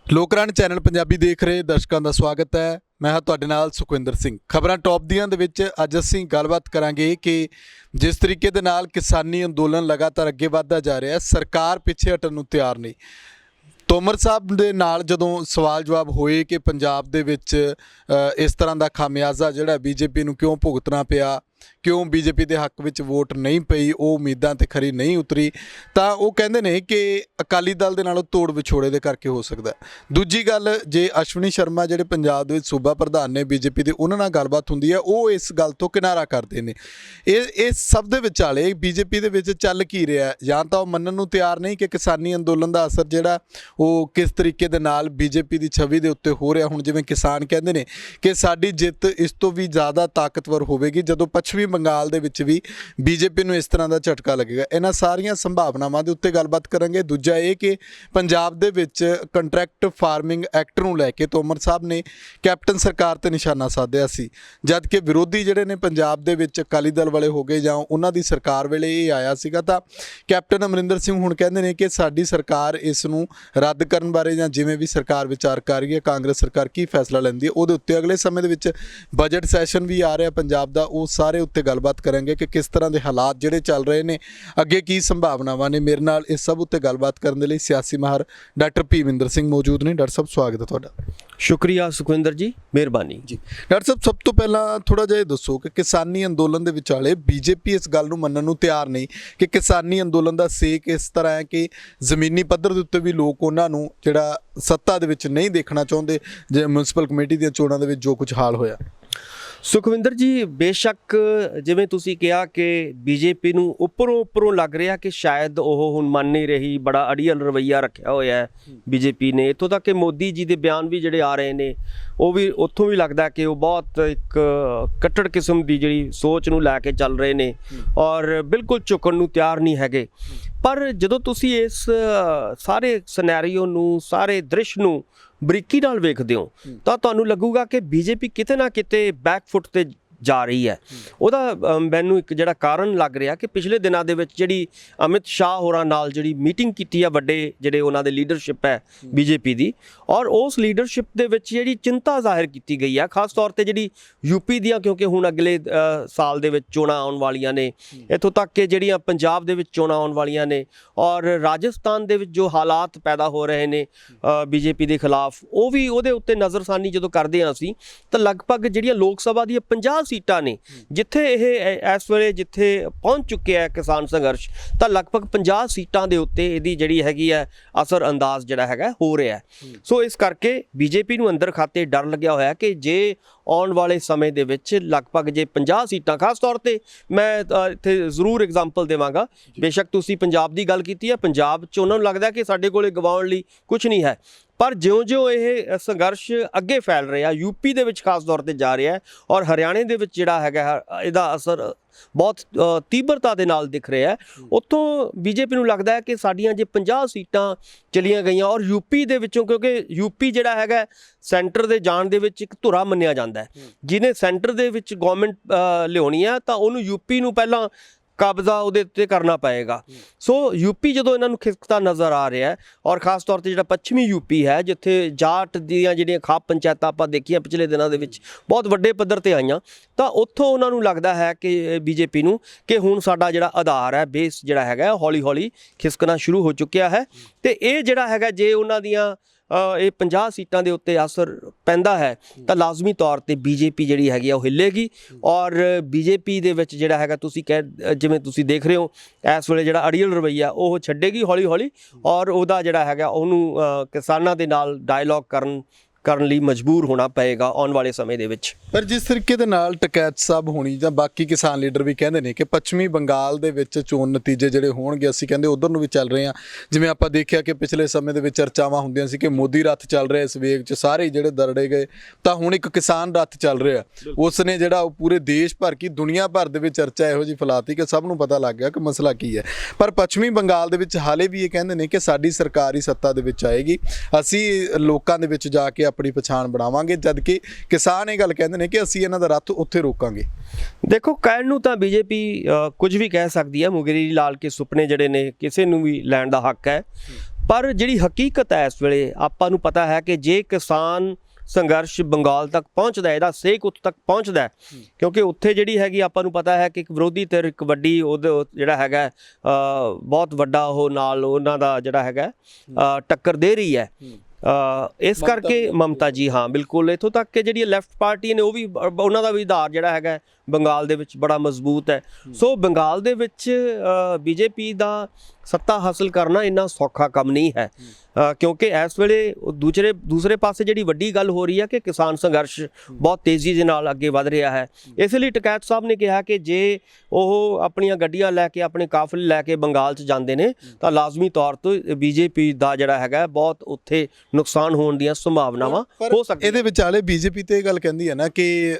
ਲੋਕਰਾਣ channel Punjabi ਦੇਖ ਰਹੇ ਦਰਸ਼ਕਾਂ ਦਾ ਸਵਾਗਤ ਹੈ। ਮੈਂ ਹਾਂ ਤੁਹਾਡੇ ਨਾਲ ਸੁਖਵਿੰਦਰ ਸਿੰਘ। ਖਬਰਾਂ ਟੌਪ ਦੀਆਂ ਦੇ ਵਿੱਚ ਅੱਜ ਅਸੀਂ ਗੱਲਬਾਤ ਕਰਾਂਗੇ ਕਿ ਜਿਸ ਤਰੀਕੇ ਦੇ ਨਾਲ ਕਿਸਾਨੀ ਅੰਦੋਲਨ ਲਗਾਤਾਰ ਅੱਗੇ ਵਧਦਾ ਜਾ ਰਿਹਾ ਹੈ, ਸਰਕਾਰ ਪਿੱਛੇ ਹਟਣ ਨੂੰ ਤਿਆਰ ਨਹੀਂ। ਤੋਮਰ ਸਾਹਿਬ ਦੇ ਨਾਲ ਜਦੋਂ ਸਵਾਲ ਜਵਾਬ ਹੋਏ ਕਿ ਪੰਜਾਬ ਦੇ ਵਿੱਚ ਇਸ ਤਰ੍ਹਾਂ ਦਾ ਖਾਮਿਆਜ਼ਾ ਜਿਹੜਾ ਬੀਜੇਪੀ ਨੂੰ ਕਿਉਂ ਭੁਗਤਣਾ ਪਿਆ, ਕਿਉਂ ਬੀਜੇਪੀ ਦੇ ਹੱਕ ਵਿੱਚ ਵੋਟ ਨਹੀਂ ਪਈ, ਉਹ ਉਮੀਦਾਂ ਤੇ ਖਰੀ ਨਹੀਂ ਉਤਰੀ, ਤਾਂ ਉਹ ਕਹਿੰਦੇ ਨੇ ਕਿ ਅਕਾਲੀ ਦਲ ਦੇ ਨਾਲੋਂ ਤੋੜ ਵਿਛੋੜੇ ਦੇ ਕਰਕੇ ਹੋ ਸਕਦਾ। ਦੂਜੀ ਗੱਲ, ਜੇ ਅਸ਼ਵਨੀ ਸ਼ਰਮਾ ਜਿਹੜੇ ਪੰਜਾਬ ਦੇ ਵਿੱਚ ਸੂਬਾ ਪ੍ਰਧਾਨ ਨੇ ਬੀਜੇਪੀ ਦੇ, ਉਹਨਾਂ ਨਾਲ ਗੱਲਬਾਤ ਹੁੰਦੀ ਹੈ, ਉਹ ਇਸ ਗੱਲ ਤੋਂ ਕਿਨਾਰਾ ਕਰਦੇ ਨੇ। ਇਹ ਸਭ ਦੇ ਵਿਚਾਲੇ ਬੀਜੇਪੀ ਦੇ ਵਿੱਚ ਚੱਲ ਕੀ ਰਿਹਾ? ਜਾਂ ਤਾਂ ਉਹ ਮੰਨਣ ਨੂੰ ਤਿਆਰ ਨਹੀਂ ਕਿ ਕਿਸਾਨੀ ਅੰਦੋਲਨ ਦਾ ਅਸਰ ਜਿਹੜਾ ਉਹ ਕਿਸ ਤਰੀਕੇ ਦੇ ਨਾਲ ਬੀਜੇਪੀ ਦੀ ਛਵੀ ਦੇ ਉੱਤੇ ਹੋ ਰਿਹਾ। ਹੁਣ ਜਿਵੇਂ ਕਿਸਾਨ ਕਹਿੰਦੇ ਨੇ ਕਿ ਸਾਡੀ ਜਿੱਤ ਇਸ ਤੋਂ ਵੀ ਜ਼ਿਆਦਾ ਤਾਕਤਵਰ ਹੋਵੇਗੀ ਜਦੋਂ ਪੱਛਮੀ ਬੰਗਾਲ ਦੇ ਵਿੱਚ ਵੀ ਬੀਜੇਪੀ ਨੂੰ ਇਸ ਤਰ੍ਹਾਂ ਦਾ ਝਟਕਾ ਲੱਗੇਗਾ। ਇਹਨਾਂ ਸਾਰੀਆਂ ਸੰਭਾਵਨਾਵਾਂ ਦੇ ਉੱਤੇ ਗੱਲਬਾਤ ਕਰਾਂਗੇ। ਦੂਜਾ ਇਹ ਕਿ ਪੰਜਾਬ ਦੇ ਵਿੱਚ ਕੰਟਰੈਕਟ ਫਾਰਮਿੰਗ ਐਕਟ ਨੂੰ ਲੈ ਕੇ ਤੋਮਰ ਸਾਹਿਬ ਨੇ ਕੈਪਟਨ ਸਰਕਾਰ ਤੇ ਨਿਸ਼ਾਨਾ ਸਾਧਿਆ ਸੀ, ਜਦ ਕਿ ਵਿਰੋਧੀ ਜਿਹੜੇ ਨੇ ਪੰਜਾਬ ਦੇ ਵਿੱਚ ਅਕਾਲੀ ਦਲ ਵਾਲੇ ਹੋ ਗਏ ਜਾਂ ਉਹਨਾਂ ਦੀ ਸਰਕਾਰ ਵੇਲੇ ਇਹ ਆਇਆ ਸੀਗਾ, ਤਾਂ ਕੈਪਟਨ ਅਮਰਿੰਦਰ ਸਿੰਘ ਹੁਣ ਕਹਿੰਦੇ ਨੇ ਕਿ ਸਾਡੀ ਸਰਕਾਰ ਇਸ ਨੂੰ ਰੱਦ ਕਰਨ ਬਾਰੇ ਜਾਂ ਜਿਵੇਂ ਵੀ ਸਰਕਾਰ ਵਿਚਾਰ ਕਰ ਰਹੀ ਹੈ, ਕਾਂਗਰਸ ਸਰਕਾਰ ਕੀ ਫੈਸਲਾ ਲੈਂਦੀ ਹੈ ਉਹਦੇ ਉੱਤੇ ਅਗਲੇ ਸਮੇਂ ਦੇ ਵਿੱਚ ਬਜਟ ਸੈਸ਼ਨ ਵੀ ਆ ਰਿਹਾ ਪੰਜਾਬ ਦਾ, ਉਹ ਸਾਰੇ ਉੱਤੇ ਗੱਲਬਾਤ ਕਰਾਂਗੇ ਕਿ ਕਿਸ ਤਰ੍ਹਾਂ ਦੇ ਹਾਲਾਤ ਜਿਹੜੇ ਚੱਲ ਰਹੇ ਨੇ, ਅੱਗੇ ਕੀ ਸੰਭਾਵਨਾਵਾਂ ਨੇ। ਮੇਰੇ ਨਾਲ ਇਸ ਸਭ ਉੱਤੇ ਗੱਲਬਾਤ ਕਰਨ ਦੇ ਲਈ ਸਿਆਸੀ ਮਾਹਰ ਡਾਕਟਰ ਭੀਮਿੰਦਰ ਸਿੰਘ ਮੌਜੂਦ ਨੇ। ਡਾਕਟਰ ਸਾਹਿਬ, ਸਵਾਗਤ ਹੈ ਤੁਹਾਡਾ। ਸ਼ੁਕਰੀਆ ਸੁਖਵਿੰਦਰ ਜੀ, ਮਿਹਰਬਾਨੀ ਜੀ। ਡਾਕਟਰ ਸਾਹਿਬ, ਸਭ ਤੋਂ ਪਹਿਲਾਂ ਥੋੜ੍ਹਾ ਜਿਹਾ ਇਹ ਦੱਸੋ ਕਿ ਕਿਸਾਨੀ ਅੰਦੋਲਨ ਦੇ ਵਿਚਾਲੇ ਬੀਜੇਪੀ ਇਸ ਗੱਲ ਨੂੰ ਮੰਨਣ ਨੂੰ ਤਿਆਰ ਨਹੀਂ ਕਿ ਕਿਸਾਨੀ ਅੰਦੋਲਨ ਦਾ ਸੇਕ ਇਸ ਤਰ੍ਹਾਂ ਹੈ ਕਿ ਜ਼ਮੀਨੀ ਪੱਧਰ ਦੇ ਉੱਤੇ ਵੀ ਲੋਕ ਉਹਨਾਂ ਨੂੰ ਜਿਹੜਾ ਸੱਤਾ ਦੇ ਵਿੱਚ ਨਹੀਂ ਦੇਖਣਾ ਚਾਹੁੰਦੇ, ਜੇ ਮਿਊਨਿਸਪਲ ਕਮੇਟੀ ਦੀਆਂ ਚੋਣਾਂ ਦੇ ਵਿੱਚ ਜੋ ਕੁਝ ਹਾਲ ਹੋਇਆ। ਸੁਖਵਿੰਦਰ ਜੀ, ਬੇਸ਼ੱਕ ਜਿਵੇਂ ਤੁਸੀਂ ਕਿਹਾ ਕਿ ਬੀਜੇਪੀ ਨੂੰ ਉੱਪਰੋਂ ਲੱਗ ਰਿਹਾ ਕਿ ਸ਼ਾਇਦ ਉਹ ਹੁਣ ਮੰਨ ਨਹੀਂ ਰਹੀ, ਬੜਾ ਅੜੀਅਲ ਰਵੱਈਆ ਰੱਖਿਆ ਹੋਇਆ ਹੈ ਬੀਜੇਪੀ ਨੇ। ਇੱਥੋਂ ਤੱਕ ਕਿ ਮੋਦੀ ਜੀ ਦੇ ਬਿਆਨ ਵੀ ਜਿਹੜੇ ਆ ਰਹੇ ਨੇ, ਉਹ ਵੀ ਉੱਥੋਂ ਵੀ ਲੱਗਦਾ ਕਿ ਉਹ ਬਹੁਤ ਇੱਕ ਕੱਟੜ ਕਿਸਮ ਦੀ ਜਿਹੜੀ ਸੋਚ ਨੂੰ ਲੈ ਕੇ ਚੱਲ ਰਹੇ ਨੇ ਔਰ ਬਿਲਕੁਲ ਝੁਕਣ ਨੂੰ ਤਿਆਰ ਨਹੀਂ ਹੈਗੇ। ਪਰ ਜਦੋਂ ਤੁਸੀਂ ਇਸ ਸਾਰੇ ਸਿਨੈਰੀਓ ਨੂੰ, ਸਾਰੇ ਦ੍ਰਿਸ਼ ਨੂੰ ਬਰੀਕੀ ਨਾਲ ਵੇਖਦੇ ਹੋ ਤਾਂ ਤੁਹਾਨੂੰ ਲੱਗੂਗਾ ਕਿ ਬੀਜੇਪੀ ਕਿਤੇ ਨਾ ਕਿਤੇ ਬੈਕਫੁੱਟ ਤੇ ਜਾ ਰਹੀ ਹੈ। ਉਹਦਾ ਮੈਨੂੰ ਇੱਕ ਜਿਹੜਾ ਕਾਰਨ ਲੱਗ ਰਿਹਾ ਕਿ ਪਿਛਲੇ ਦਿਨਾਂ ਦੇ ਵਿੱਚ ਜਿਹੜੀ ਅਮਿਤ ਸ਼ਾਹ ਹੋਰਾਂ ਨਾਲ ਜਿਹੜੀ ਮੀਟਿੰਗ ਕੀਤੀ ਆ, ਵੱਡੇ ਜਿਹੜੇ ਉਹਨਾਂ ਦੇ ਲੀਡਰਸ਼ਿਪ ਹੈ ਬੀਜੇਪੀ ਦੀ, ਔਰ ਉਸ ਲੀਡਰਸ਼ਿਪ ਦੇ ਵਿੱਚ ਜਿਹੜੀ ਚਿੰਤਾ ਜ਼ਾਹਿਰ ਕੀਤੀ ਗਈ ਆ, ਖਾਸ ਤੌਰ ਤੇ ਜਿਹੜੀ ਯੂਪੀ ਦੀਆਂ, ਕਿਉਂਕਿ ਹੁਣ ਅਗਲੇ ਸਾਲ ਦੇ ਵਿੱਚ ਚੋਣਾਂ ਆਉਣ ਵਾਲੀਆਂ ਨੇ, ਇੱਥੋਂ ਤੱਕ ਕਿ ਜਿਹੜੀਆਂ ਪੰਜਾਬ ਦੇ ਵਿੱਚ ਚੋਣਾਂ ਆਉਣ ਵਾਲੀਆਂ ਨੇ, ਔਰ ਰਾਜਸਥਾਨ ਦੇ ਵਿੱਚ ਜੋ ਹਾਲਾਤ ਪੈਦਾ ਹੋ ਰਹੇ ਨੇ ਬੀਜੇਪੀ ਦੇ ਖਿਲਾਫ, ਉਹ ਵੀ ਉਹਦੇ ਉੱਤੇ ਨਜ਼ਰਸਾਨੀ ਜਦੋਂ ਕਰਦੇ ਹਾਂ ਅਸੀਂ, ਤਾਂ ਲਗਭਗ ਜਿਹੜੀਆਂ ਲੋਕ ਸਭਾ ਦੀਆਂ 50 ਸੀਟਾਂ ਨੇ ਜਿੱਥੇ ਇਹ ਇਸ ਵੇਲੇ ਜਿੱਥੇ ਪਹੁੰਚ ਚੁੱਕਿਆ ਹੈ ਕਿਸਾਨ ਸੰਘਰਸ਼, ਤਾਂ ਲਗਭਗ 50 ਸੀਟਾਂ ਦੇ ਉੱਤੇ ਇਹਦੀ ਜਿਹੜੀ ਹੈਗੀ ਹੈ ਅਸਰ ਅੰਦਾਜ਼ ਜਿਹੜਾ ਹੈਗਾ ਹੋ ਰਿਹਾ। ਸੋ ਇਸ ਕਰਕੇ ਬੀਜੇਪੀ ਨੂੰ ਅੰਦਰ ਖਾਤੇ ਡਰ ਲੱਗਿਆ ਹੋਇਆ ਕਿ ਜੇ ਆਉਣ ਵਾਲੇ ਸਮੇਂ ਦੇ ਵਿੱਚ ਲਗਭਗ ਜੇ 50 ਸੀਟਾਂ, ਖਾਸ ਤੌਰ ਤੇ ਮੈਂ ਇੱਥੇ ਜ਼ਰੂਰ ਐਗਜ਼ਾਮਪਲ ਦੇਵਾਂਗਾ, ਬੇਸ਼ੱਕ ਤੁਸੀਂ ਪੰਜਾਬ ਦੀ ਗੱਲ ਕੀਤੀ ਹੈ, ਪੰਜਾਬ 'ਚ ਉਹਨਾਂ ਨੂੰ ਲੱਗਦਾ ਕਿ ਸਾਡੇ ਕੋਲੇ ਗਵਾਉਣ ਲਈ ਕੁਝ ਨਹੀਂ ਹੈ, ਪਰ ਜਿਉਂ-ਜਿਉਂ ਇਹ ਸੰਘਰਸ਼ ਅੱਗੇ ਫੈਲ ਰਿਹਾ, ਯੂਪੀ ਦੇ ਵਿੱਚ ਖਾਸ ਤੌਰ ਤੇ ਜਾ ਰਿਹਾ ਹੈ ਔਰ ਹਰਿਆਣੇ ਦੇ ਵਿੱਚ ਜਿਹੜਾ ਹੈਗਾ ਇਹਦਾ ਅਸਰ ਬਹੁਤ ਤੀਬਰਤਾ ਦੇ ਨਾਲ ਦਿਖ ਰਿਹਾ ਹੈ, ਉੱਥੋਂ ਬੀਜੇਪੀ ਨੂੰ ਲੱਗਦਾ ਹੈ ਕਿ ਸਾਡੀਆਂ ਜੇ 50 ਸੀਟਾਂ ਚਲੀਆਂ ਗਈਆਂ, ਔਰ ਯੂਪੀ ਦੇ ਵਿੱਚੋਂ, ਕਿਉਂਕਿ ਯੂਪੀ ਜਿਹੜਾ ਹੈਗਾ ਸੈਂਟਰ ਦੇ ਜਾਣ ਦੇ ਵਿੱਚ ਇੱਕ ਧੁਰਾ ਮੰਨਿਆ ਜਾਂਦਾ ਹੈ, ਜਿਹਨੇ ਸੈਂਟਰ ਦੇ ਵਿੱਚ ਗੌਰਮੈਂਟ ਲਿਆਉਣੀ ਹੈ ਤਾਂ ਉਹਨੂੰ ਯੂਪੀ ਨੂੰ ਪਹਿਲਾਂ ਕਬਜ਼ਾ ਉਹਦੇ ਉੱਤੇ ਕਰਨਾ ਪਏਗਾ। ਸੋ ਯੂਪੀ ਜਦੋਂ ਇਹਨਾਂ ਨੂੰ ਖਿਸਕਦਾ ਨਜ਼ਰ ਆ ਰਿਹਾ ਹੈ, ਔਰ ਖਾਸ ਤੌਰ ਤੇ ਜਿਹੜਾ ਪੱਛਮੀ ਯੂਪੀ ਹੈ, ਜਿੱਥੇ ਜਾਟ ਦੀਆਂ ਜਿਹੜੀਆਂ ਖਾਪ ਪੰਚਾਇਤਾਂ ਆਪਾਂ ਦੇਖੀਆਂ ਪਿਛਲੇ ਦਿਨਾਂ ਦੇ ਵਿੱਚ ਬਹੁਤ ਵੱਡੇ ਪੱਧਰ ਤੇ ਆਈਆਂ, ਤਾਂ ਉੱਥੋਂ ਉਹਨਾਂ ਨੂੰ ਲੱਗਦਾ ਹੈ ਕਿ ਬੀਜੇਪੀ ਨੂੰ ਕਿ ਹੁਣ ਸਾਡਾ ਜਿਹੜਾ ਆਧਾਰ ਹੈ, ਬੇਸ ਜਿਹੜਾ ਹੈਗਾ ਹੌਲੀ ਹੌਲੀ ਖਿਸਕਣਾ ਸ਼ੁਰੂ ਹੋ ਚੁੱਕਿਆ ਹੈ, ਤੇ ਇਹ ਜਿਹੜਾ ਹੈਗਾ ਜੇ ਉਹਨਾਂ ਦੀਆਂ ਇਹ 50 ਸੀਟਾਂ ਦੇ ਉੱਤੇ ਅਸਰ ਪੈਂਦਾ ਹੈ ਤਾਂ ਲਾਜ਼ਮੀ ਤੌਰ ਤੇ ਬੀਜੇਪੀ ਜਿਹੜੀ ਹੈਗੀ ਆ ਉਹ ਹਿੱਲੇਗੀ, ਔਰ ਬੀਜੇਪੀ ਦੇ ਵਿੱਚ ਜਿਹੜਾ ਹੈਗਾ ਤੁਸੀਂ ਜਿਵੇਂ ਤੁਸੀਂ ਦੇਖ ਰਹੇ ਹੋ ਇਸ ਵੇਲੇ ਜਿਹੜਾ ਅੜੀਅਲ ਰਵੱਈਆ ਉਹ ਛੱਡੇਗੀ ਹੌਲੀ ਹੌਲੀ, ਔਰ ਉਹਦਾ ਜਿਹੜਾ ਹੈਗਾ ਉਹਨੂੰ ਕਿਸਾਨਾਂ ਦੇ ਨਾਲ ਡਾਇਲੋਗ ਕਰਨ ਲਈ ਮਜਬੂਰ ਹੋਣਾ ਪਏਗਾ ਆਉਣ ਵਾਲੇ ਸਮੇਂ ਦੇ ਵਿੱਚ। ਪਰ ਜਿਸ ਤਰੀਕੇ ਦੇ ਨਾਲ ਟਕੈਤ ਸਾਹਿਬ ਹੋਣੀ ਜਾਂ ਬਾਕੀ ਕਿਸਾਨ ਲੀਡਰ ਵੀ ਕਹਿੰਦੇ ਨੇ ਕਿ ਪੱਛਮੀ ਬੰਗਾਲ ਦੇ ਵਿੱਚ ਚੋਣ ਨਤੀਜੇ ਜਿਹੜੇ ਹੋਣਗੇ, ਅਸੀਂ ਕਹਿੰਦੇ ਉਧਰ ਨੂੰ ਵੀ ਚੱਲ ਰਹੇ ਹਾਂ। ਜਿਵੇਂ ਆਪਾਂ ਦੇਖਿਆ ਕਿ ਪਿਛਲੇ ਸਮੇਂ ਦੇ ਵਿੱਚ ਚਰਚਾਵਾਂ ਹੁੰਦੀਆਂ ਸੀ ਕਿ ਮੋਦੀ ਰੱਥ ਚੱਲ ਰਿਹਾ ਇਸ ਵੇਗ 'ਚ, ਸਾਰੇ ਜਿਹੜੇ ਦਰੜੇ ਗਏ, ਤਾਂ ਹੁਣ ਇੱਕ ਕਿਸਾਨ ਰੱਥ ਚੱਲ ਰਿਹਾ। ਉਸ ਨੇ ਜਿਹੜਾ ਉਹ ਪੂਰੇ ਦੇਸ਼ ਭਰ ਕੀ ਦੁਨੀਆ ਭਰ ਦੇ ਵਿੱਚ ਚਰਚਾ ਇਹੋ ਜਿਹੀ ਫੈਲਾਤੀ ਕਿ ਸਭ ਨੂੰ ਪਤਾ ਲੱਗ ਗਿਆ ਕਿ ਮਸਲਾ ਕੀ ਹੈ। ਪਰ ਪੱਛਮੀ ਬੰਗਾਲ ਦੇ ਵਿੱਚ ਹਾਲੇ ਵੀ ਇਹ ਕਹਿੰਦੇ ਨੇ ਕਿ ਸਾਡੀ ਸਰਕਾਰ ਹੀ ਸੱਤਾ ਦੇ ਵਿੱਚ ਆਏਗੀ, ਅਸੀਂ ਲੋਕਾਂ ਦੇ ਵਿੱਚ ਜਾ ਕੇ ਆਪਣੀ ਪਛਾਣ ਬਣਾਵਾਂਗੇ, ਜਦ ਕਿ ਕਿਸਾਨ ਇਹ ਗੱਲ ਕਹਿੰਦੇ ਨੇ ਕਿ ਅਸੀਂ ਇਹਨਾਂ ਦਾ ਰੱਥ ਉੱਥੇ ਰੋਕਾਂਗੇ। ਦੇਖੋ, ਕਹਿਣ ਨੂੰ ਤਾਂ ਬੀਜੇਪੀ ਕੁਝ ਵੀ ਕਹਿ ਸਕਦੀ ਹੈ, ਮੁਗੇਰੀ ਲਾਲ ਕੇ ਸੁਪਨੇ ਜਿਹੜੇ ਨੇ ਕਿਸੇ ਨੂੰ ਵੀ ਲੈਣ ਦਾ ਹੱਕ ਹੈ, ਪਰ ਜਿਹੜੀ ਹਕੀਕਤ ਹੈ ਇਸ ਵੇਲੇ ਆਪਾਂ ਨੂੰ ਪਤਾ ਹੈ ਕਿ ਜੇ ਕਿਸਾਨ ਸੰਘਰਸ਼ ਬੰਗਾਲ ਤੱਕ ਪਹੁੰਚਦਾ, ਇਹਦਾ ਸੇਕ ਉੱਥੇ ਤੱਕ ਪਹੁੰਚਦਾ ਕਿਉਂਕਿ ਉੱਥੇ ਜਿਹੜੀ ਹੈਗੀ ਆਪਾਂ ਨੂੰ ਪਤਾ ਹੈ ਕਿ ਇੱਕ ਵਿਰੋਧੀ ਧਿਰ ਇੱਕ ਵੱਡੀ ਜਿਹੜਾ ਹੈਗਾ ਬਹੁਤ ਵੱਡਾ ਉਹ ਨਾਲ ਉਹਨਾਂ ਦਾ ਜਿਹੜਾ ਹੈਗਾ ਟੱਕਰ ਦੇ ਰਹੀ ਹੈ। ਇਸ ਕਰਕੇ ਮਮਤਾ ਜੀ, ਹਾਂ ਬਿਲਕੁਲ, ਇੱਥੋਂ ਤੱਕ ਕਿ ਜਿਹੜੀ ਲੈਫਟ ਪਾਰਟੀ ਨੇ ਉਹ ਵੀ ਉਹਨਾਂ ਦਾ ਵੀ ਆਧਾਰ ਜਿਹੜਾ ਹੈਗਾ ਬੰਗਾਲ ਦੇ ਵਿੱਚ ਬੜਾ ਮਜ਼ਬੂਤ ਹੈ। ਸੋ ਬੰਗਾਲ ਦੇ ਵਿੱਚ ਬੀਜੇਪੀ ਦਾ ਸੱਤਾ ਹਾਸਲ ਕਰਨਾ ਇੰਨਾ ਸੌਖਾ ਕੰਮ ਨਹੀਂ ਹੈ ਕਿਉਂਕਿ ਇਸ ਵੇਲੇ ਦੂਸਰੇ ਪਾਸੇ ਜਿਹੜੀ ਵੱਡੀ ਗੱਲ ਹੋ ਰਹੀ ਹੈ ਕਿ ਕਿਸਾਨ ਸੰਘਰਸ਼ ਬਹੁਤ ਤੇਜ਼ੀ ਦੇ ਨਾਲ ਅੱਗੇ ਵਧ ਰਿਹਾ ਹੈ। ਇਸ ਲਈ ਟਕੈਤ ਸਾਹਿਬ ਨੇ ਕਿਹਾ ਕਿ ਜੇ ਉਹ ਆਪਣੀਆਂ ਗੱਡੀਆਂ ਲੈ ਕੇ, ਆਪਣੇ ਕਾਫਲੇ ਲੈ ਕੇ ਬੰਗਾਲ 'ਚ ਜਾਂਦੇ ਨੇ ਤਾਂ ਲਾਜ਼ਮੀ ਤੌਰ ਤੇ ਬੀਜੇਪੀ ਦਾ ਜਿਹੜਾ ਹੈਗਾ ਬਹੁਤ ਉੱਥੇ ਨੁਕਸਾਨ ਹੋਣ ਦੀਆਂ ਸੰਭਾਵਨਾਵਾਂ ਹੋ ਸਕਦੀਆਂ। ਇਹਦੇ ਵਿਚਾਲੇ ਬੀਜੇਪੀ ਤੇ ਇਹ ਗੱਲ ਕਹਿੰਦੀ ਹੈ ਨਾ ਕਿ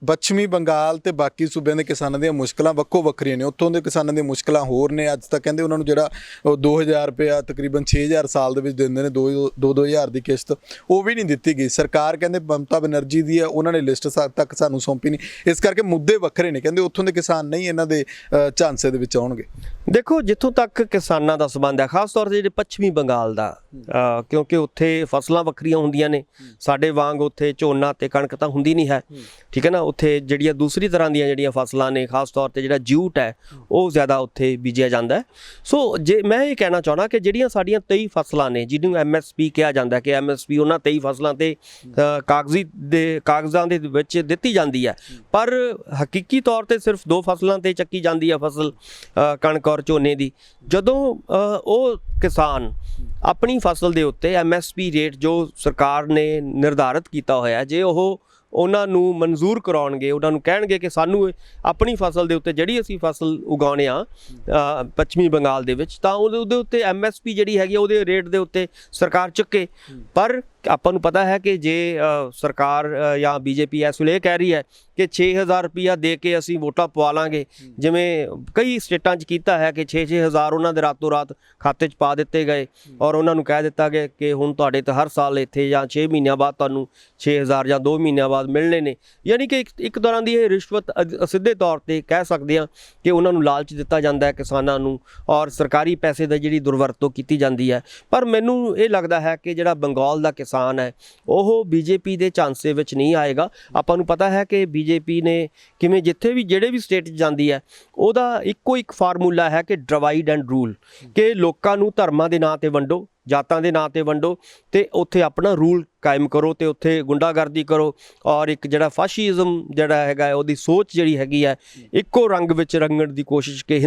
ਪੱਛਮੀ ਬੰਗਾਲ ਤੇ ਬਾਕੀ ਸੂਬਿਆਂ ਦੇ ਕਿਸਾਨਾਂ ਦੀਆਂ ਮੁਸ਼ਕਲਾਂ ਵੱਖੋ ਵੱਖਰੀਆਂ ਨੇ, ਉੱਥੋਂ ਦੇ ਕਿਸਾਨਾਂ ਦੀਆਂ ਮੁਸ਼ਕਲਾਂ ਹੋਰ ਨੇ। ਅੱਜ ਤੱਕ ਕਹਿੰਦੇ ਉਹਨਾਂ ਨੂੰ ਜਿਹੜਾ 2000 ਰੁਪਇਆ ਤਕਰੀਬਨ 6000 ਸਾਲ ਦੇ ਵਿੱਚ ਦਿੰਦੇ ਨੇ, 2-2000 ਦੀ ਕਿਸ਼ਤ, ਉਹ ਵੀ ਨਹੀਂ ਦਿੱਤੀ ਗਈ। ਸਰਕਾਰ ਕਹਿੰਦੇ ਮਮਤਾ ਬੈਨਰਜੀ ਦੀ ਹੈ, ਉਹਨਾਂ ਨੇ ਲਿਸਟ ਤੱਕ ਸਾਨੂੰ ਸੌਂਪੀ ਨਹੀਂ। ਇਸ ਕਰਕੇ ਮੁੱਦੇ ਵੱਖਰੇ ਨੇ, ਕਹਿੰਦੇ ਉੱਥੋਂ ਦੇ ਕਿਸਾਨ ਨਹੀਂ ਇਹਨਾਂ ਦੇ ਝਾਂਸੇ ਦੇ ਵਿੱਚ ਆਉਣਗੇ। ਦੇਖੋ, ਜਿੱਥੋਂ ਤੱਕ ਕਿਸਾਨਾਂ ਦਾ ਸੰਬੰਧ ਹੈ, ਖਾਸ ਤੌਰ 'ਤੇ ਜਿਹੜੇ ਪੱਛਮੀ ਬੰਗਾਲ ਦਾ, ਕਿਉਂਕਿ ਉੱਥੇ ਫਸਲਾਂ ਵੱਖਰੀਆਂ ਹੁੰਦੀਆਂ ਨੇ, ਸਾਡੇ ਵਾਂਗ ਉੱਥੇ ਝੋਨਾ ਤੇ ਕਣਕ ਤਾਂ ਹੁੰਦੀ ਨਹੀਂ ਹੈ, ਠੀਕ ਹੈ ਨਾ। ਉੱਥੇ ਜਿਹੜੀਆਂ ਦੂਸਰੀ ਤਰ੍ਹਾਂ ਦੀਆਂ ਜਿਹੜੀਆਂ ਫਸਲਾਂ ਨੇ, ਖਾਸ ਤੌਰ 'ਤੇ ਜਿਹੜਾ ਜੂਟ ਹੈ ਉਹ ਜ਼ਿਆਦਾ ਉੱਥੇ ਬੀਜਿਆ ਜਾਂਦਾ ਹੈ। ਸੋ ਜੇ ਮੈਂ ਇਹ ਕਹਿਣਾ ਚਾਹੁੰਦਾ ਕਿ ਜਿਹੜੀਆਂ ਸਾਡੀਆਂ 23 ਫਸਲਾਂ ਨੇ ਜਿਹਨੂੰ MSP ਕਿਹਾ ਜਾਂਦਾ ਕਿ MSP ਉਹਨਾਂ 23 ਫਸਲਾਂ 'ਤੇ ਕਾਗਜ਼ਾਂ ਦੇ ਵਿੱਚ ਦਿੱਤੀ ਜਾਂਦੀ ਹੈ, ਪਰ ਹਕੀਕੀ ਤੌਰ 'ਤੇ ਸਿਰਫ 2 ਫਸਲਾਂ 'ਤੇ ਚੱਕੀ ਜਾਂਦੀ ਹੈ ਫਸਲ, ਕਣਕ ਔਰ ਝੋਨੇ ਦੀ। ਜਦੋਂ ਉਹ ਕਿਸਾਨ ਆਪਣੀ ਫਸਲ ਦੇ ਉੱਤੇ MSP ਰੇਟ ਜੋ ਸਰਕਾਰ ਨੇ ਨਿਰਧਾਰਿਤ ਕੀਤਾ ਹੋਇਆ, ਜੇ ਉਹ ਉਹਨਾਂ ਨੂੰ ਮਨਜ਼ੂਰ ਕਰਾਉਣਗੇ, ਉਹਨਾਂ ਨੂੰ ਕਹਿਣਗੇ ਕਿ ਸਾਨੂੰ ਆਪਣੀ ਫਸਲ ਦੇ ਉੱਤੇ ਜਿਹੜੀ ਅਸੀਂ ਫਸਲ ਉਗਾਉਂਦੇ ਹਾਂ ਪੱਛਮੀ ਬੰਗਾਲ ਦੇ ਵਿੱਚ, ਤਾਂ ਉਹਦੇ ਉੱਤੇ MSP ਜਿਹੜੀ ਹੈਗੀ ਉਹਦੇ ਰੇਟ ਦੇ ਉੱਤੇ ਸਰਕਾਰ ਚੁੱਕੇ। ਪਰ ਆਪਾਂ ਨੂੰ ਪਤਾ ਹੈ ਕਿ ਜੇ ਸਰਕਾਰ ਜਾਂ ਬੀਜੇਪੀ ਇਸ ਵੇਲੇ ਇਹ ਕਹਿ ਰਹੀ ਹੈ ਕਿ 6000 ਰੁਪਈਆ ਦੇ ਕੇ ਅਸੀਂ ਵੋਟਾਂ ਪਵਾ ਲਾਂਗੇ, ਜਿਵੇਂ ਕਈ ਸਟੇਟਾਂ 'ਚ ਕੀਤਾ ਹੈ ਕਿ 6-6000 ਉਹਨਾਂ ਦੇ ਰਾਤੋਂ ਰਾਤ ਖਾਤੇ 'ਚ ਪਾ ਦਿੱਤੇ ਗਏ ਔਰ ਉਹਨਾਂ ਨੂੰ ਕਹਿ ਦਿੱਤਾ ਗਿਆ ਕਿ ਹੁਣ ਤੁਹਾਡੇ ਤਾਂ ਹਰ ਸਾਲ ਇੱਥੇ ਜਾਂ 6 ਮਹੀਨਿਆਂ ਬਾਅਦ ਤੁਹਾਨੂੰ 6000 ਜਾਂ 2 ਮਹੀਨਿਆਂ ਬਾਅਦ ਮਿਲਣੇ ਨੇ। ਯਾਨੀ ਕਿ ਇੱਕ ਤਰ੍ਹਾਂ ਦੀ ਇਹ ਰਿਸ਼ਵਤ ਸਿੱਧੇ ਤੌਰ 'ਤੇ ਕਹਿ ਸਕਦੇ ਹਾਂ ਕਿ ਉਹਨਾਂ ਨੂੰ ਲਾਲਚ ਦਿੱਤਾ ਜਾਂਦਾ ਹੈ ਕਿਸਾਨਾਂ ਨੂੰ, ਔਰ ਸਰਕਾਰੀ ਪੈਸੇ ਦਾ ਜਿਹੜੀ ਦੁਰਵਰਤੋਂ ਕੀਤੀ ਜਾਂਦੀ ਹੈ। ਪਰ ਮੈਨੂੰ ਇਹ ਲੱਗਦਾ ਹੈ ਕਿ ਜਿਹੜਾ ਬੰਗਾਲ ਦਾ ਕਿਸਾਨ ਹੈ ਉਹ ਬੀਜੇਪੀ ਦੇ ਝਾਂਸੇ ਵਿੱਚ ਨਹੀਂ ਆਏਗਾ। ਆਪਾਂ ਨੂੰ ਪਤਾ ਹੈ ਕਿ ਬੀਜੇਪੀ ਨੇ ਕਿਵੇਂ ਜਿਹੜੇ ਵੀ ਸਟੇਟ 'ਚ ਜਾਂਦੀ ਹੈ ਉਹਦਾ ਇੱਕੋ ਇੱਕ ਫਾਰਮੂਲਾ ਹੈ ਕਿ ਡਿਵਾਈਡ ਐਂਡ ਰੂਲ, ਕਿ ਲੋਕਾਂ ਨੂੰ ਧਰਮਾਂ ਦੇ ਨਾਂ 'ਤੇ ਵੰਡੋ, ਜਾਤਾਂ ਦੇ ਨਾਂ 'ਤੇ ਵੰਡੋ ਤੇ ਉੱਥੇ ਆਪਣਾ ਰੂਲ ਕਾਇਮ ਕਰੋ ਤੇ ਉੱਥੇ ਗੁੰਡਾਗਰਦੀ ਕਰੋ। ਔਰ ਇੱਕ ਜਿਹੜਾ ਫਾਸ਼ੀਜ਼ਮ ਜਿਹੜਾ ਹੈਗਾ ਉਹਦੀ ਸੋਚ ਜਿਹੜੀ ਹੈਗੀ ਹੈ ਇੱਕੋ ਰੰਗ ਵਿੱਚ ਰੰਗਣ ਦੀ ਕੋਸ਼ਿਸ਼, ਕਿ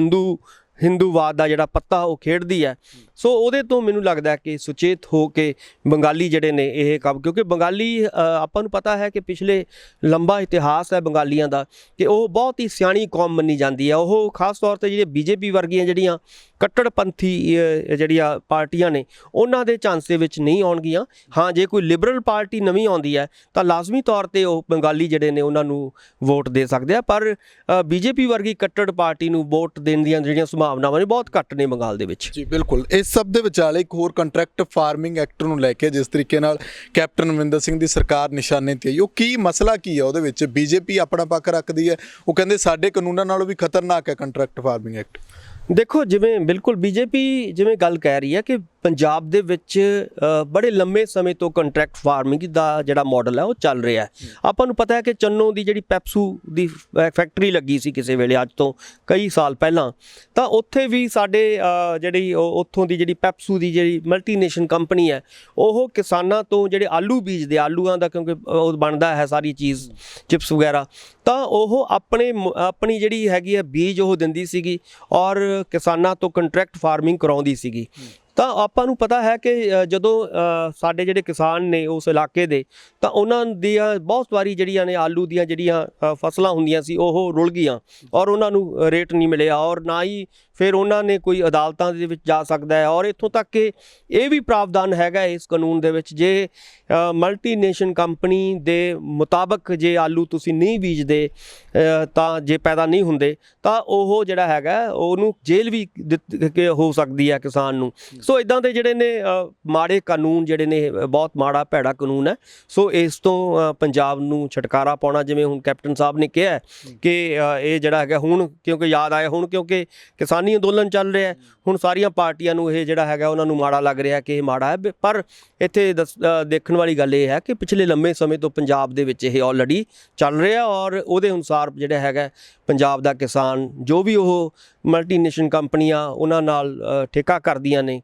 ਹਿੰਦੂਵਾਦ ਦਾ ਜਿਹੜਾ ਪੱਤਾ ਉਹ ਖੇਡਦੀ ਹੈ। ਸੋ ਉਹਦੇ ਤੋਂ ਮੈਨੂੰ ਲੱਗਦਾ ਕਿ ਸੁਚੇਤ ਹੋ ਕੇ ਬੰਗਾਲੀ ਜਿਹੜੇ ਨੇ ਇਹ ਕੰਮ, ਕਿਉਂਕਿ ਬੰਗਾਲੀ ਆਪਾਂ ਨੂੰ ਪਤਾ ਹੈ ਕਿ ਪਿਛਲੇ ਲੰਬਾ ਇਤਿਹਾਸ ਹੈ ਬੰਗਾਲੀਆਂ ਦਾ ਕਿ ਉਹ ਬਹੁਤ ਹੀ ਸਿਆਣੀ ਕੌਮ ਮੰਨੀ ਜਾਂਦੀ ਹੈ। ਉਹ ਖਾਸ ਤੌਰ 'ਤੇ ਜਿਹੜੇ ਬੀਜੇਪੀ ਵਰਗੀਆਂ ਜਿਹੜੀਆਂ ਕੱਟੜਪੰਥੀ ਜਿਹੜੀਆਂ ਪਾਰਟੀਆਂ ਨੇ ਉਹਨਾਂ ਦੇ ਝਾਂਸੇ ਵਿੱਚ ਨਹੀਂ ਆਉਣਗੀਆਂ। ਹਾਂ, ਜੇ ਕੋਈ ਲਿਬਰਲ ਪਾਰਟੀ ਨਵੀਂ ਆਉਂਦੀ ਹੈ ਤਾਂ ਲਾਜ਼ਮੀ ਤੌਰ 'ਤੇ ਉਹ ਬੰਗਾਲੀ ਜਿਹੜੇ ਨੇ ਉਹਨਾਂ ਨੂੰ ਵੋਟ ਦੇ ਸਕਦੇ ਆ, ਪਰ ਬੀਜੇਪੀ ਵਰਗੀ ਕੱਟੜ ਪਾਰਟੀ ਨੂੰ ਵੋਟ ਦੇਣ ਦੀਆਂ ਜਿਹੜੀਆਂ ਸੰਭਾਵਨਾਵਾਂ ਨੇ ਬਹੁਤ ਘੱਟ ਨੇ ਬੰਗਾਲ ਦੇ ਵਿੱਚ। ਜੀ ਬਿਲਕੁਲ। ਇਸ ਸਭ ਦੇ ਵਿਚਾਲੇ ਇੱਕ ਹੋਰ ਕੰਟਰੈਕਟ ਫਾਰਮਿੰਗ ਐਕਟ ਨੂੰ ਲੈ ਕੇ ਜਿਸ ਤਰੀਕੇ ਨਾਲ ਕੈਪਟਨ ਅਮਰਿੰਦਰ ਸਿੰਘ ਦੀ ਸਰਕਾਰ ਨਿਸ਼ਾਨੇ 'ਤੇ ਆਈ, ਉਹ ਕੀ ਮਸਲਾ ਕੀ ਹੈ ਉਹਦੇ ਵਿੱਚ? ਬੀਜੇਪੀ ਆਪਣਾ ਪੱਖ ਰੱਖਦੀ ਹੈ, ਉਹ ਕਹਿੰਦੇ ਸਾਡੇ ਕਾਨੂੰਨਾਂ ਨਾਲੋਂ ਵੀ ਖਤਰਨਾਕ ਹੈ ਕੰਟਰੈਕਟ ਫਾਰਮਿੰਗ ਐਕਟ। ਦੇਖੋ, ਜਿਵੇਂ ਬਿਲਕੁਲ ਬੀਜੇਪੀ ਜਿਵੇਂ ਗੱਲ ਕਹਿ ਰਹੀ ਹੈ ਕਿ ਪੰਜਾਬ ਦੇ ਵਿੱਚ ਬੜੇ ਲੰਮੇ ਸਮੇਂ ਤੋਂ ਕੰਟਰੈਕਟ ਫਾਰਮਿੰਗ ਦਾ ਜਿਹੜਾ ਮਾਡਲ ਹੈ ਉਹ ਚੱਲ ਰਿਹਾ ਹੈ। ਆਪਾਂ ਨੂੰ ਪਤਾ ਹੈ ਕਿ ਚੰਨੋ ਦੀ ਜਿਹੜੀ ਪੈਪਸੂ ਦੀ ਫੈਕਟਰੀ ਲੱਗੀ ਸੀ ਕਿਸੇ ਵੇਲੇ, ਅੱਜ ਤੋਂ ਕਈ ਸਾਲ ਪਹਿਲਾਂ, ਤਾਂ ਉੱਥੇ ਵੀ ਸਾਡੇ ਜਿਹੜੀ ਉੱਥੋਂ ਦੀ ਜਿਹੜੀ ਪੈਪਸੂ ਦੀ ਜਿਹੜੀ ਮਲਟੀਨੇਸ਼ਨਲ ਕੰਪਨੀ ਹੈ ਉਹ ਕਿਸਾਨਾਂ ਤੋਂ ਜਿਹੜੇ ਆਲੂ ਬੀਜਦੇ, ਆਲੂਆਂ ਦਾ ਕਿਉਂਕਿ ਉਹ ਬਣਦਾ ਹੈ ਸਾਰੀ ਚੀਜ਼, ਚਿਪਸ ਵਗੈਰਾ, ਤਾਂ ਉਹ ਆਪਣੀ ਜਿਹੜੀ ਹੈਗੀ ਹੈ ਬੀਜ ਉਹ ਦਿੰਦੀ ਸੀਗੀ ਔਰ ਕਿਸਾਨਾਂ ਤੋਂ ਕੰਟਰੈਕਟ ਫਾਰਮਿੰਗ ਕਰਾਉਂਦੀ ਸੀਗੀ। ਤਾਂ ਆਪਾਂ ਨੂੰ ਪਤਾ ਹੈ ਕਿ ਜਦੋਂ ਸਾਡੇ ਜਿਹੜੇ ਕਿਸਾਨ ਨੇ ਉਸ ਇਲਾਕੇ ਦੇ, ਤਾਂ ਉਹਨਾਂ ਦੀਆਂ ਬਹੁਤ ਵਾਰੀ ਜਿਹੜੀਆਂ ਨੇ ਆਲੂ ਦੀਆਂ ਜਿਹੜੀਆਂ ਫਸਲਾਂ ਹੁੰਦੀਆਂ ਸੀ ਉਹ ਰੁਲ ਗਈਆਂ ਔਰ ਉਹਨਾਂ ਨੂੰ ਰੇਟ ਨਹੀਂ ਮਿਲਿਆ, ਔਰ ਨਾ ਹੀ ਫਿਰ ਉਹਨਾਂ ਨੇ ਕੋਈ ਅਦਾਲਤਾਂ ਦੇ ਵਿੱਚ ਜਾ ਸਕਦਾ ਹੈ। ਔਰ ਇੱਥੋਂ ਤੱਕ ਕਿ ਇਹ ਵੀ ਪ੍ਰਾਵਧਾਨ ਹੈਗਾ ਇਸ ਕਾਨੂੰਨ ਦੇ ਵਿੱਚ, ਜੇ ਮਲਟੀਨੇਸ਼ਨਲ ਕੰਪਨੀ ਦੇ ਮੁਤਾਬਕ ਜੇ ਆਲੂ ਤੁਸੀਂ ਨਹੀਂ ਬੀਜਦੇ ਤਾਂ ਜੇ ਪੈਦਾ ਨਹੀਂ ਹੁੰਦੇ ਤਾਂ ਉਹ ਜਿਹੜਾ ਹੈਗਾ ਉਹਨੂੰ ਜੇਲ੍ਹ ਵੀ ਹੋ ਸਕਦੀ ਹੈ ਕਿਸਾਨ ਨੂੰ। ਸੋ ਇਦਾਂ ਦੇ ਜਿਹੜੇ ਨੇ ਮਾੜੇ ਕਾਨੂੰਨ ਜਿਹੜੇ ਨੇ, ਬਹੁਤ ਮਾੜਾ ਭੈੜਾ ਕਾਨੂੰਨ ਹੈ। ਸੋ ਇਸ ਤੋਂ ਪੰਜਾਬ ਨੂੰ ਛੁਟਕਾਰਾ ਪਾਉਣਾ, ਜਿਵੇਂ ਹੁਣ ਕੈਪਟਨ ਸਾਹਿਬ ਨੇ ਕਿਹਾ ਕਿ ਇਹ ਜਿਹੜਾ ਹੈਗਾ ਹੁਣ, ਕਿਉਂਕਿ ਯਾਦ ਆਇਆ ਹੁਣ, ਕਿਉਂਕਿ ਕਿਸਾਨੀ ਅੰਦੋਲਨ ਚੱਲ ਰਿਹਾ, ਹੁਣ ਸਾਰੀਆਂ ਪਾਰਟੀਆਂ ਨੂੰ ਇਹ ਜਿਹੜਾ ਹੈਗਾ ਉਹਨਾਂ ਨੂੰ ਮਾੜਾ ਲੱਗ ਰਿਹਾ ਕਿ ਇਹ ਮਾੜਾ ਹੈ, ਪਰ ਇੱਥੇ ਦੇਖਣ ਵਾਲੀ ਗੱਲ ਇਹ ਹੈ ਕਿ ਪਿਛਲੇ ਲੰਮੇ ਸਮੇਂ ਤੋਂ ਪੰਜਾਬ ਦੇ ਵਿੱਚ ਇਹ ਆਲਰੇਡੀ ਚੱਲ ਰਿਹਾ ਔਰ ਉਹਦੇ ਅਨੁਸਾਰ ਜਿਹੜਾ ਹੈਗਾ ਪੰਜਾਬ ਦਾ ਕਿਸਾਨ ਜੋ ਵੀ ਉਹ ਮਲਟੀਨੇਸ਼ਨਲ ਕੰਪਨੀਆਂ ਉਹਨਾਂ ਨਾਲ ਠੇਕਾ ਕਰਦੀਆਂ ਨੇ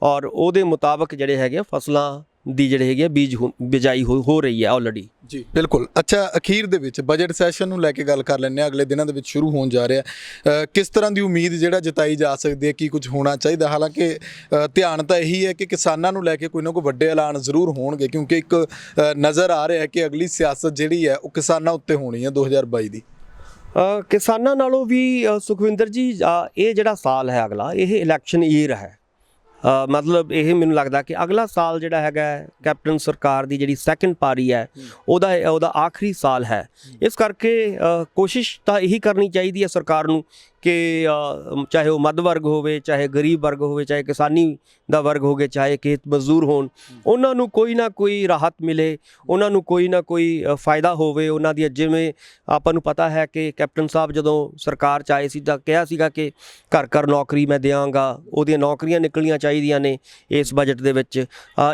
ਔਰ ਉਹਦੇ ਮੁਤਾਬਕ ਜਿਹੜੇ ਹੈਗੇ ਫਸਲਾਂ ਦੀ ਜਿਹੜੇ ਹੈਗੇ ਬੀਜ ਬਿਜਾਈ ਹੋ ਰਹੀ ਹੈ ਆਲਰੇਡੀ। ਜੀ ਬਿਲਕੁਲ। ਅੱਛਾ, ਅਖੀਰ ਦੇ ਵਿੱਚ ਬਜਟ ਸੈਸ਼ਨ ਨੂੰ ਲੈ ਕੇ ਗੱਲ ਕਰ ਲੈਂਦੇ ਹਾਂ, ਅਗਲੇ ਦਿਨਾਂ ਦੇ ਵਿੱਚ ਸ਼ੁਰੂ ਹੋਣ ਜਾ ਰਿਹਾ। ਕਿਸ ਤਰ੍ਹਾਂ ਦੀ ਉਮੀਦ ਜਿਹੜਾ ਜਤਾਈ ਜਾ ਸਕਦੀ ਹੈ, ਕੀ ਕੁਝ ਹੋਣਾ ਚਾਹੀਦਾ? ਹਾਲਾਂਕਿ ਧਿਆਨ ਤਾਂ ਇਹੀ ਹੈ ਕਿ ਕਿਸਾਨਾਂ ਨੂੰ ਲੈ ਕੇ ਕੋਈ ਨਾ ਕੋਈ ਵੱਡੇ ਐਲਾਨ ਜ਼ਰੂਰ ਹੋਣਗੇ, ਕਿਉਂਕਿ ਇੱਕ ਨਜ਼ਰ ਆ ਰਿਹਾ ਹੈ ਕਿ ਅਗਲੀ ਸਿਆਸਤ ਜਿਹੜੀ ਹੈ ਉਹ ਕਿਸਾਨਾਂ ਉੱਤੇ ਹੋਣੀ ਹੈ 2022 ਦੀ। ਕਿਸਾਨਾਂ ਨਾਲੋਂ ਵੀ ਸੁਖਵਿੰਦਰ ਜੀ ਇਹ ਜਿਹੜਾ ਸਾਲ ਹੈ ਅਗਲਾ, ਇਹ ਇਲੈਕਸ਼ਨ ਈਅਰ ਹੈ। ਮਤਲਬ ਇਹ ਮੈਨੂੰ ਲੱਗਦਾ ਕਿ ਅਗਲਾ ਸਾਲ ਜਿਹੜਾ ਹੈਗਾ ਕੈਪਟਨ ਸਰਕਾਰ ਦੀ ਜਿਹੜੀ ਸੈਕੰਡ ਪਾਰੀ ਹੈ ਉਹਦਾ ਆਖਰੀ ਸਾਲ ਹੈ। ਇਸ ਕਰਕੇ ਕੋਸ਼ਿਸ਼ ਤਾਂ ਇਹੀ ਕਰਨੀ ਚਾਹੀਦੀ ਹੈ ਸਰਕਾਰ ਨੂੰ ਕਿ ਚਾਹੇ ਉਹ ਮੱਧ ਵਰਗ ਹੋਵੇ, ਚਾਹੇ ਗਰੀਬ ਵਰਗ ਹੋਵੇ, ਚਾਹੇ ਕਿਸਾਨੀ ਦਾ ਵਰਗ ਹੋਵੇ, ਚਾਹੇ ਖੇਤ ਮਜ਼ਦੂਰ ਹੋਣ, ਉਹਨਾਂ ਨੂੰ ਕੋਈ ਨਾ ਕੋਈ ਰਾਹਤ ਮਿਲੇ, ਉਹਨਾਂ ਨੂੰ ਕੋਈ ਨਾ ਕੋਈ ਫਾਇਦਾ ਹੋਵੇ ਉਹਨਾਂ ਦੀ। ਜਿਵੇਂ ਆਪਾਂ ਨੂੰ ਪਤਾ ਹੈ ਕਿ ਕੈਪਟਨ ਸਾਹਿਬ ਜਦੋਂ ਸਰਕਾਰ 'ਚ ਆਏ ਸੀ ਤਾਂ ਕਿਹਾ ਸੀਗਾ ਕਿ ਘਰ ਘਰ ਨੌਕਰੀ ਮੈਂ ਦਿਆਂਗਾ, ਉਹਦੀਆਂ ਨੌਕਰੀਆਂ ਨਿਕਲਣੀਆਂ ਚਾਹੀਦੀਆਂ ਨੇ ਇਸ ਬਜਟ ਦੇ ਵਿੱਚ।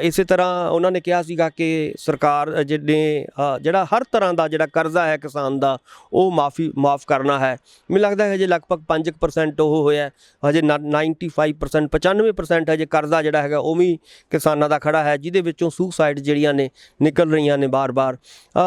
ਇਸੇ ਤਰ੍ਹਾਂ ਉਹਨਾਂ ਨੇ ਕਿਹਾ ਸੀਗਾ ਕਿ ਸਰਕਾਰ ਜਿਹੜਾ ਹਰ ਤਰ੍ਹਾਂ ਦਾ ਜਿਹੜਾ ਕਰਜ਼ਾ ਹੈ ਕਿਸਾਨ ਦਾ ਉਹ ਮਾਫ ਕਰਨਾ ਹੈ। ਮੈਨੂੰ ਲੱਗਦਾ ਹੈ ਹਜੇ ਲਗਭਗ 5% ਉਹ ਹੋਇਆ, ਹਜੇ 95% 95% ਹਜੇ ਕਰਜ਼ਾ ਜਿਹੜਾ ਹੈਗਾ ਉਹ ਵੀ ਕਿਸਾਨਾਂ ਦਾ ਖੜਾ ਹੈ, ਜਿਹਦੇ ਵਿੱਚੋਂ ਸੁਸਾਈਡ ਜਿਹੜੀਆਂ ਨੇ ਨਿਕਲ ਰਹੀਆਂ ਨੇ ਬਾਰ-ਬਾਰ।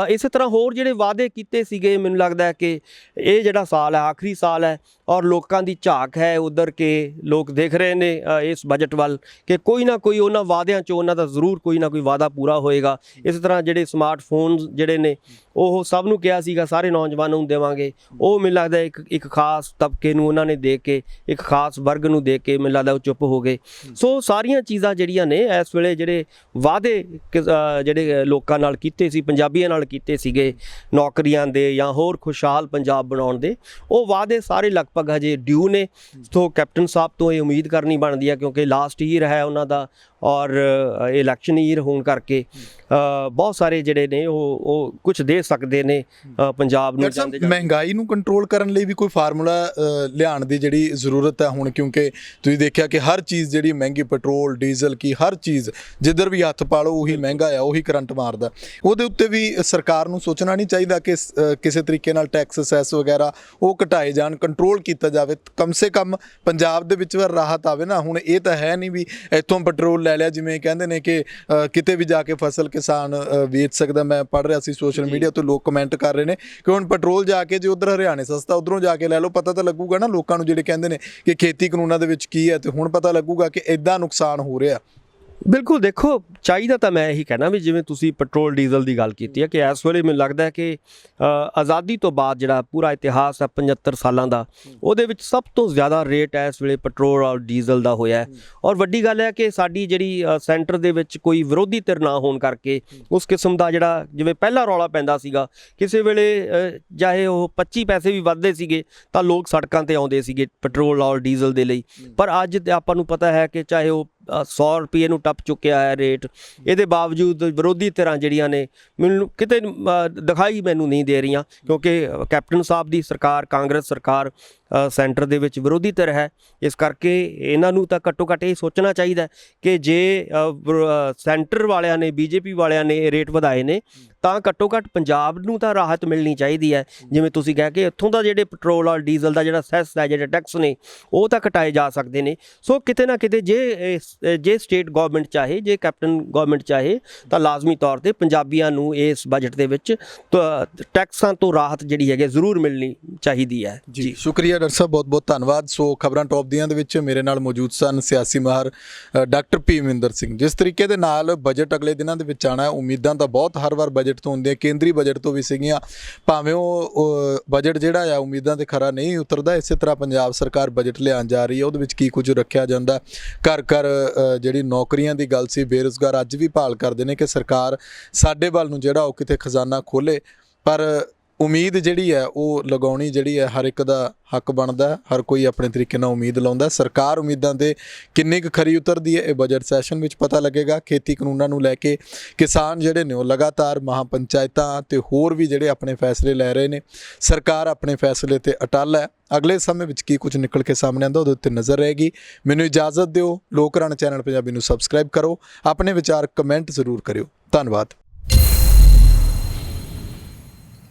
ਇਸੇ ਤਰ੍ਹਾਂ ਹੋਰ ਜਿਹੜੇ ਵਾਅਦੇ ਕੀਤੇ ਸੀਗੇ, ਮੈਨੂੰ ਲੱਗਦਾ ਹੈ ਕਿ ਇਹ ਜਿਹੜਾ ਸਾਲ ਹੈ ਆਖਰੀ ਸਾਲ ਹੈ ਔਰ ਲੋਕਾਂ ਦੀ ਝਾਕ ਹੈ ਉਧਰ ਕਿ ਲੋਕ ਦੇਖ ਰਹੇ ਨੇ ਇਸ ਬਜਟ ਵੱਲ ਕਿ ਕੋਈ ਨਾ ਕੋਈ ਉਹਨਾਂ ਵਾਅਦਿਆਂ 'ਚੋਂ ਉਹਨਾਂ ਦਾ ਜ਼ਰੂਰ ਕੋਈ ਨਾ ਕੋਈ ਵਾਅਦਾ ਪੂਰਾ ਹੋਏਗਾ। ਇਸੇ ਤਰ੍ਹਾਂ ਜਿਹੜੇ ਸਮਾਰਟਫੋਨ ਜਿਹੜੇ ਨੇ ਉਹ ਸਭ ਨੂੰ ਕਿਹਾ ਸੀਗਾ ਸਾਰੇ ਨੌਜਵਾਨਾਂ ਨੂੰ ਦੇਵਾਂਗੇ, ਉਹ ਮੈਨੂੰ ਲੱਗਦਾ ਇੱਕ ਖਾਸ ਤਬਕੇ ਨੂੰ ਉਹਨਾਂ ਨੇ ਦੇ ਕੇ, ਇੱਕ ਖਾਸ ਵਰਗ ਨੂੰ ਦੇ ਕੇ ਮੈਨੂੰ ਲੱਗਦਾ ਉਹ ਚੁੱਪ ਹੋ ਗਏ। ਸੋ ਸਾਰੀਆਂ ਚੀਜ਼ਾਂ ਜਿਹੜੀਆਂ ਨੇ ਇਸ ਵੇਲੇ ਜਿਹੜੇ ਵਾਅਦੇ ਜਿਹੜੇ ਲੋਕਾਂ ਨਾਲ ਕੀਤੇ ਸੀ, ਪੰਜਾਬੀਆਂ ਨਾਲ ਕੀਤੇ ਸੀਗੇ ਨੌਕਰੀਆਂ ਦੇ ਜਾਂ ਹੋਰ ਖੁਸ਼ਹਾਲ ਪੰਜਾਬ ਬਣਾਉਣ ਦੇ, ਉਹ ਵਾਅਦੇ ਸਾਰੇ ਲਗਭਗ ਹਜੇ ਡਿਊ ਨੇ। ਸੋ ਕੈਪਟਨ ਸਾਹਿਬ ਤੋਂ ਇਹ ਉਮੀਦ ਕਰਨੀ ਬਣਦੀ ਹੈ ਕਿਉਂਕਿ ਲਾਸਟ ਈਅਰ ਹੈ ਉਹਨਾਂ ਦਾ ਔਰ ਇਲੈਕਸ਼ਨ ਈਅਰ ਹੋਣ ਕਰਕੇ ਬਹੁਤ ਸਾਰੇ ਜਿਹੜੇ ਨੇ ਉਹ ਕੁਝ ਦੇ ਸਕਦੇ ਨੇ ਪੰਜਾਬ ਨੂੰ। ਮਹਿੰਗਾਈ ਨੂੰ ਕੰਟਰੋਲ ਕਰਨ ਲਈ ਵੀ ਕੋਈ ਫਾਰਮੂਲਾ ਲਿਆਉਣ ਦੀ ਜਿਹੜੀ ਜ਼ਰੂਰਤ ਹੈ ਹੁਣ, ਕਿਉਂਕਿ ਤੁਸੀਂ ਦੇਖਿਆ ਕਿ ਹਰ ਚੀਜ਼ ਜਿਹੜੀ ਮਹਿੰਗੀ, ਪੈਟਰੋਲ ਡੀਜ਼ਲ ਕੀ ਹਰ ਚੀਜ਼ ਜਿੱਧਰ ਵੀ ਹੱਥ ਪਾ ਲਓ ਉਹੀ ਮਹਿੰਗਾ ਆ, ਉਹੀ ਕਰੰਟ ਮਾਰਦਾ। ਉਹਦੇ ਉੱਤੇ ਵੀ ਸਰਕਾਰ ਨੂੰ ਸੋਚਣਾ ਨਹੀਂ ਚਾਹੀਦਾ ਕਿ ਕਿਸੇ ਤਰੀਕੇ ਨਾਲ ਟੈਕਸ ਸੈਸ ਵਗੈਰਾ ਉਹ ਘਟਾਏ ਜਾਣ, ਕੰਟਰੋਲ ਕੀਤਾ ਜਾਵੇ, ਕਮ ਸੇ ਕਮ ਪੰਜਾਬ ਦੇ ਵਿੱਚ ਰਾਹਤ ਆਵੇ ਨਾ। ਹੁਣ ਇਹ ਤਾਂ ਹੈ ਨਹੀਂ ਵੀ ਇੱਥੋਂ ਪੈਟਰੋਲ ਲੈ ਲਿਆ, ਜਿਵੇਂ ਕਹਿੰਦੇ ਨੇ ਕਿ ਕਿਤੇ ਵੀ ਜਾ ਕੇ ਫਸਲ ਕਿਸਾਨ ਵੇਚ ਸਕਦਾ। ਮੈਂ ਪੜ੍ਹ ਰਿਹਾ ਸੀ ਸੋਸ਼ਲ ਮੀਡੀਆ ਤੋਂ ਲੋਕ ਕਮੈਂਟ ਕਰ ਰਹੇ ਨੇ ਕਿ ਹੁਣ ਪੈਟਰੋਲ ਜਾ ਕੇ ਜੇ ਉੱਧਰ ਹਰਿਆਣੇ ਸਸਤਾ ਉੱਧਰੋਂ ਜਾ ਕੇ ਲੈ ਲਓ, ਪਤਾ ਤਾਂ ਲੱਗੂਗਾ ਨਾ ਲੋਕਾਂ ਨੂੰ ਜਿਹੜੇ ਕਹਿੰਦੇ ਨੇ ਕਿ ਖੇਤੀ ਕਾਨੂੰਨਾਂ ਦੇ ਵਿੱਚ ਕੀ ਹੈ, ਤੇ ਹੁਣ ਪਤਾ ਲੱਗੂਗਾ ਕਿ ਇੱਦਾਂ ਨੁਕਸਾਨ ਹੋ ਰਿਹਾ। ਬਿਲਕੁਲ, ਦੇਖੋ ਚਾਹੀਦਾ ਤਾਂ ਮੈਂ ਇਹੀ ਕਹਿਣਾ ਵੀ ਜਿਵੇਂ ਤੁਸੀਂ ਪੈਟਰੋਲ ਡੀਜ਼ਲ ਦੀ ਗੱਲ ਕੀਤੀ ਹੈ ਕਿ ਇਸ ਵੇਲੇ ਮੈਨੂੰ ਲੱਗਦਾ ਹੈ ਕਿ ਆਜ਼ਾਦੀ ਤੋਂ ਬਾਅਦ ਜਿਹੜਾ ਪੂਰਾ ਇਤਿਹਾਸ ਹੈ 75 ਸਾਲਾਂ ਦਾ, ਉਹਦੇ ਵਿੱਚ ਸਭ ਤੋਂ ਜ਼ਿਆਦਾ ਰੇਟ ਇਸ ਵੇਲੇ ਪੈਟਰੋਲ ਔਰ ਡੀਜ਼ਲ ਦਾ ਹੋਇਆ। ਔਰ ਵੱਡੀ ਗੱਲ ਹੈ ਕਿ ਸਾਡੀ ਜਿਹੜੀ ਸੈਂਟਰ ਦੇ ਵਿੱਚ ਕੋਈ ਵਿਰੋਧੀ ਧਿਰ ਨਾ ਹੋਣ ਕਰਕੇ ਉਸ ਕਿਸਮ ਦਾ ਜਿਹੜਾ ਜਿਵੇਂ ਪਹਿਲਾਂ ਰੌਲਾ ਪੈਂਦਾ ਸੀਗਾ, ਕਿਸੇ ਵੇਲੇ ਚਾਹੇ ਉਹ 25 ਪੈਸੇ ਵੀ ਵੱਧਦੇ ਸੀਗੇ ਤਾਂ ਲੋਕ ਸੜਕਾਂ 'ਤੇ ਆਉਂਦੇ ਸੀਗੇ ਪੈਟਰੋਲ ਔਰ ਡੀਜ਼ਲ ਦੇ ਲਈ। ਪਰ ਅੱਜ ਆਪਾਂ ਨੂੰ ਪਤਾ ਹੈ ਕਿ ਚਾਹੇ ਉਹ 100 ਰੁਪਏ ਨੂੰ ਟੱਪ ਚੁੱਕਿਆ ਹੈ ਰੇਟ, ਇਹਦੇ ਬਾਵਜੂਦ ਵਿਰੋਧੀ ਧਿਰਾਂ ਜਿਹੜੀਆਂ ਨੇ ਮੈਨੂੰ ਕਿਤੇ ਦਿਖਾਈ ਮੈਨੂੰ ਨਹੀਂ ਦੇ ਰਹੀਆਂ, ਕਿਉਂਕਿ ਕੈਪਟਨ ਸਾਹਿਬ ਦੀ ਸਰਕਾਰ, ਕਾਂਗਰਸ ਸਰਕਾਰ ਸੈਂਟਰ ਦੇ ਵਿੱਚ ਵਿਰੋਧੀ ਧਿਰ ਹੈ। ਇਸ ਕਰਕੇ ਇਹਨਾਂ ਨੂੰ ਤਾਂ ਘੱਟੋ ਘੱਟ ਇਹ ਸੋਚਣਾ ਚਾਹੀਦਾ ਕਿ ਜੇ ਸੈਂਟਰ ਵਾਲਿਆਂ ਨੇ, ਬੀਜੇਪੀ ਵਾਲਿਆਂ ਨੇ ਰੇਟ ਵਧਾਏ ਨੇ ਤਾਂ ਘੱਟੋ ਘੱਟ ਪੰਜਾਬ ਨੂੰ ਤਾਂ ਰਾਹਤ ਮਿਲਣੀ ਚਾਹੀਦੀ ਹੈ। ਜਿਵੇਂ ਤੁਸੀਂ ਕਹਿ ਕੇ ਇੱਥੋਂ ਦਾ ਜਿਹੜੇ ਪੈਟਰੋਲ ਔਰ ਡੀਜ਼ਲ ਦਾ ਜਿਹੜਾ ਸੈਸ ਹੈ, ਜਿਹੜੇ ਟੈਕਸ ਨੇ ਉਹ ਤਾਂ ਘਟਾਏ ਜਾ ਸਕਦੇ ਨੇ। ਸੋ ਕਿਤੇ ਨਾ ਕਿਤੇ ਜੇ ਸਟੇਟ ਗਵਰਨਮੈਂਟ ਚਾਹੇ, ਜੇ ਕੈਪਟਨ ਗਵਰਨਮੈਂਟ ਚਾਹੇ ਤਾਂ ਲਾਜ਼ਮੀ ਤੌਰ 'ਤੇ ਪੰਜਾਬੀਆਂ ਨੂੰ ਇਸ ਬਜਟ ਦੇ ਵਿੱਚ ਟੈਕਸਾਂ ਤੋਂ ਰਾਹਤ ਜਿਹੜੀ ਹੈਗੀ ਜ਼ਰੂਰ ਮਿਲਣੀ ਚਾਹੀਦੀ ਹੈ। ਜੀ ਸ਼ੁਕਰੀਆ ਡਾਕਟਰ ਸਾਹਿਬ, ਬਹੁਤ ਬਹੁਤ ਧੰਨਵਾਦ। ਸੋ ਖਬਰਾਂ ਟੌਪ ਦੀਆਂ ਦੇ ਵਿੱਚ ਮੇਰੇ ਨਾਲ ਮੌਜੂਦ ਸਨ ਸਿਆਸੀ ਮਾਹਰ ਡਾਕਟਰ ਭੀਮਿੰਦਰ ਸਿੰਘ। ਜਿਸ ਤਰੀਕੇ ਦੇ ਨਾਲ ਬਜਟ ਅਗਲੇ ਦਿਨਾਂ ਦੇ ਵਿੱਚ ਆਉਣਾ, ਉਮੀਦਾਂ ਤਾਂ ਬਹੁਤ ਹਰ ਵਾਰ ਬਜਟ ਤੋਂ ਹੁੰਦੀਆਂ, ਕੇਂਦਰੀ ਬਜਟ ਤੋਂ ਵੀ ਸੀਗੀਆਂ, ਭਾਵੇਂ ਉਹ ਬਜਟ ਜਿਹੜਾ ਆ ਉਮੀਦਾਂ ਤੇ ਖਰਾ ਨਹੀਂ ਉਤਰਦਾ। ਇਸੇ ਤਰ੍ਹਾਂ ਪੰਜਾਬ ਸਰਕਾਰ ਬਜਟ ਲਿਆਉਣ ਜਾ ਰਹੀ ਹੈ, ਉਹਦੇ ਵਿੱਚ ਕੀ ਕੁਝ ਰੱਖਿਆ ਜਾਂਦਾ। ਘਰ ਘਰ ਜਿਹੜੀ ਨੌਕਰੀਆਂ ਦੀ ਗੱਲ ਸੀ, ਬੇਰੁਜ਼ਗਾਰ ਅੱਜ ਵੀ ਭਾਲ ਕਰਦੇ ਨੇ ਕਿ ਸਰਕਾਰ ਸਾਡੇ ਵੱਲ ਨੂੰ ਜਿਹੜਾ ਉਹ ਕਿਤੇ ਖਜ਼ਾਨਾ ਖੋਲ੍ਹੇ, ਪਰ ਉਮੀਦ ਜਿਹੜੀ ਹੈ ਉਹ ਲਗਾਉਣੀ ਜਿਹੜੀ ਹੈ ਹਰ ਇੱਕ ਦਾ ਹੱਕ ਬਣਦਾ ਹੈ। ਹਰ ਕੋਈ ਆਪਣੇ ਤਰੀਕੇ ਨਾਲ ਉਮੀਦ ਲਾਉਂਦਾ। ਸਰਕਾਰ ਉਮੀਦਾਂ ਦੇ ਕਿੰਨੀ ਕੁ ਖਰੀ ਉਤਰਦੀ ਹੈ ਇਹ ਬਜਟ ਸੈਸ਼ਨ ਵਿੱਚ ਪਤਾ ਲੱਗੇਗਾ। ਖੇਤੀ ਕਾਨੂੰਨਾਂ ਨੂੰ ਲੈ ਕੇ ਕਿਸਾਨ ਜਿਹੜੇ ਨੇ ਉਹ ਲਗਾਤਾਰ ਮਹਾਪੰਚਾਇਤਾਂ ਤੇ ਹੋਰ ਵੀ ਜਿਹੜੇ ਆਪਣੇ ਫੈਸਲੇ ਲੈ ਰਹੇ ਨੇ। ਸਰਕਾਰ ਆਪਣੇ ਫੈਸਲੇ ਤੇ ਅਟੱਲ ਹੈ। ਅਗਲੇ ਸਮੇਂ ਵਿੱਚ ਕੀ ਕੁਝ ਨਿਕਲ ਕੇ ਸਾਹਮਣੇ ਆਉਂਦਾ ਉਹਦੇ ਉੱਤੇ ਨਜ਼ਰ ਰਹੇਗੀ। ਮੈਨੂੰ ਇਜਾਜ਼ਤ ਦਿਓ। ਲੋਕ ਰਾਣਾ ਚੈਨਲ ਪੰਜਾਬੀ ਨੂੰ ਸਬਸਕ੍ਰਾਈਬ ਕਰੋ। ਆਪਣੇ ਵਿਚਾਰ ਕਮੈਂਟ ਜ਼ਰੂਰ ਕਰਿਓ। ਧੰਨਵਾਦ।